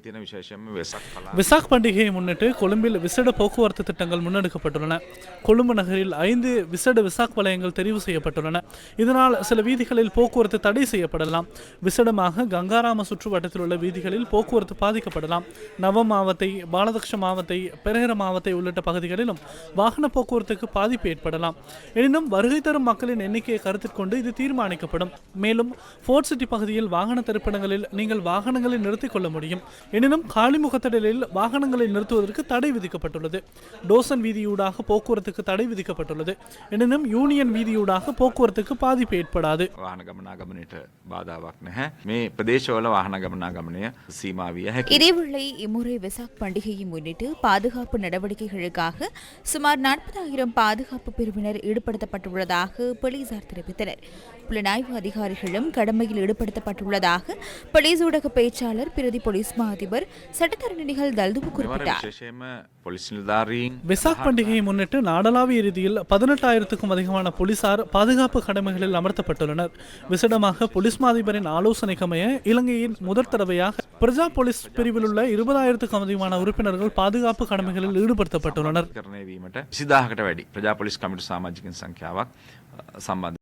තියෙන විශේෂයෙන්ම වෙසක් පළාත விசாக் பண்டிகையை முன்னிட்டு கொழும்பில் விசேட போக்குவரத்து திட்டங்கள் முன்னெடுக்கப்பட்டுள்ளன. கொழும்பு நகரில் 5 விசேட விசாக் வலயங்கள் தெரிவு செய்யப்பட்டுள்ளன. இதனால் சில வீதிகளில் போக்குவரத்து தடை செய்யப்படலாம். விசேடமாக கங்காராம சுற்றுவட்டத்தில் உள்ள வீதிகளில் போக்குவரத்து பாதிக்கப்படலாம். நவ மாவத்தை, பாலதக்ஷ மாவத்தை, பெரேர மாவத்தை உள்ளிட்ட பகுதிகளிலும் வாகன போக்குவரத்துக்கு பாதிப்பு ஏற்படலாம். எனினும் வருகை தரும் மக்களின் எண்ணிக்கையை கருத்தில் கொண்டு இது தீர்மானிக்கப்படும். மேலும் ஃபோர்ட் சிட்டி பகுதியில் வாகன திரைப்படங்களில் நீங்கள் வாகனங்களை நிறுத்திக் கொள்ள முடியும். எனினும் காலிமுகத்திடலில் வாகனங்களை நிறுத்துவதற்கு தடை விதிக்கப்பட்டுள்ளது. டோசன் வீதியூடாக போக்குவரத்துக்கு தடை விதிக்கப்பட்டுள்ளது. எனினும் யூனியன் வீதியூடாக போக்குவரத்துக்கு பாதிப்பு ஏற்படாது. වාහන ගමනාගමනයට බාධාවක් නැහැ. මේ ප්‍රදේශවල වාහන ගමනාගමනය සීමා විය හැකියි. இதேவேளை இம்முறை வெசாக் பண்டிகையை முன்னிட்டு பாதுகாப்பு நடவடிக்கைகளுக்காக சுமார் 40,000 பாதுகாப்பு பிரிவினர் ஈடுபடுத்தப்பட்டுள்ளதாக போலீசார் தெரிவித்தனர். புலனாய்வு அதிகாரிகளும் கடமையில் ஈடுபடுத்தப்பட்டுள்ளதாக போலீஸ் ஊடக பேச்சாளர் பிரதி போலீஸ் மா அதிபர் சட்டத்தரணிகள் தல்துவு குறிப்பிட்டார். විශේෂයෙන්ම පොලිස් නිලධාරීන් வெசாக் பண்டிகையை முன்னிட்டு நாடளாவிய ரீதியில் 18,000க்கும் அதிகமான போலீசார் பாதுகாப்பு கடமைகளில் அமர்த்தப்பட்டுள்ளனர். விசேடமாக போலீஸ் மாதிபரின் ஆலோசனைக்கமைய இலங்கையின் முதற் தடவையாக பிரஜா போலீஸ் பிரிவில் உள்ள 20,000க்கும் அதிகமான உறுப்பினர்கள் பாதுகாப்பு கடமைகளில் ஈடுபடுத்தப்பட்டுள்ளனர். කරණය වීමට 20000කට වැඩි ප්‍රජා පොලිස් කමිටු සමාජිකින් සංඛ්‍යාවක් සම්බන්ධ